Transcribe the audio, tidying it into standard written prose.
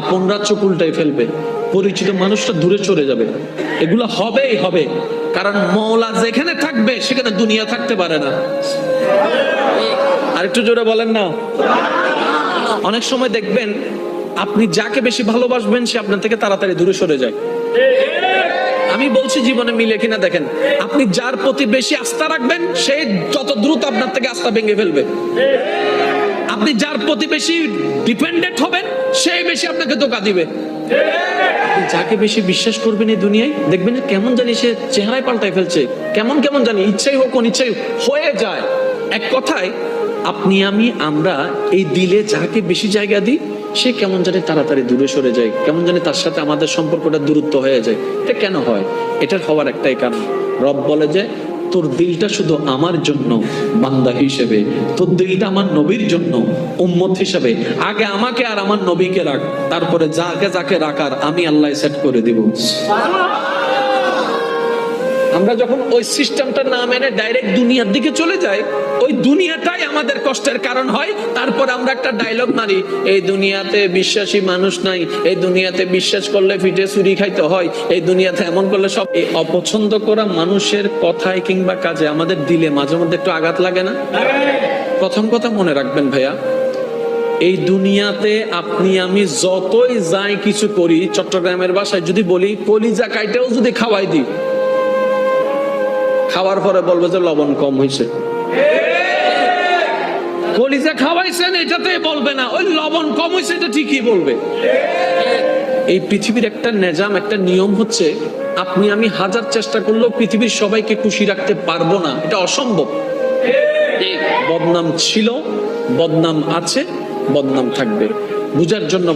আপনরা চোখ উল্টাই ফেলবে, পরিচিত মানুষটা দূরে চলে যাবে। এগুলো হবেই হবে, কারণ মওলা যেখানে থাকবে সেখানে দুনিয়া থাকতে পারে না। আরেকটু জোরে বলেন না। অনেক সময় দেখবেন আপনি যাকে বেশি ভালোবাসবেন সে আপনার থেকে তাড়াতাড়ি দূরে সরে যায়। আমি বলছি জীবনে মিলে কিনা দেখেন, আপনি যার প্রতি বেশি আস্থা রাখবেন সে যত দ্রুত আপনার থেকে আস্থা ভেঙে ফেলবে। আপনি যার প্রতি বেশি ডিপেন্ডেন্ট হবেন সেই বেশি আপনাকে ধোঁকা দিবে। যাকে বেশি বিশ্বাস করবেন এই দুনিয়ায় দেখবেন কেমন জানি সে চেহারায় পাল্টায় ফেলছে, কেমন কেমন জানি ইচ্ছাই হোক অনিচ্ছাই হয়ে যায়। এক কথায় আপনি আমরা এই দিলে যাকে বেশি জায়গা দিই সে কেমন জানি তাড়াতাড়ি দূরে সরে যায়, কেমন জানি তার সাথে আমাদের সম্পর্কটা দূরত্ব হয়ে যায়। এটা কেন হয়? এটার হওয়ার একটাই কারণ, রব বলে যে তোর দিলটা শুধু আমার জন্য বান্দা হিসেবে, তোর দিলটা আমার নবীর জন্য উম্মত হিসেবে, আগে আমাকে আর আমার নবীকে রাখ, তারপরে যাকে যাকে রাখার আমি আল্লাহ সেট করে দিব। আমরা যখন ওই সিস্টেমটা না মেনে ডাইরেক্ট দুনিয়ার দিকে চলে যাই, ওই দুনিয়াটাই আমাদের কষ্টের কারণ হয়। তারপর আমরা একটা ডায়লগ মারি, এই দুনিয়াতে বিশ্বাসী মানুষ নাই, এই দুনিয়াতে বিশ্বাস করলে ফিটে চুরি খাইতে হয়, এই দুনিয়াতে এমন করলে সব। এই অপছন্দ করা মানুষের কথায় কিংবা কাজে আমাদের দিলে মাঝে মধ্যে একটু আঘাত লাগে না? প্রথম কথা মনে রাখবেন ভাইয়া, এই দুনিয়াতে আপনি আমি যতই যাই কিছু করি, চট্টগ্রামের ভাষায় যদি বলি কলিজা কাইটাও যদি খাওয়াই দিই, খাওয়ার পরে বলবে যে লবণ কম হয়েছে। কলিজা খাওয়াইছেন এটাতে বলবে না, ওই লবণ কম হয়েছে এটা ঠিকই বলবে। এই পৃথিবীর একটা নিজাম, একটা নিয়ম হচ্ছে আপনি আমি হাজার চেষ্টা করলেও পৃথিবীর সবাইকে খুশি রাখতে পারবো না, এটা অসম্ভব। বদনাম ছিল, বদনাম আছে, বদনাম থাকবে, বুঝার জন্য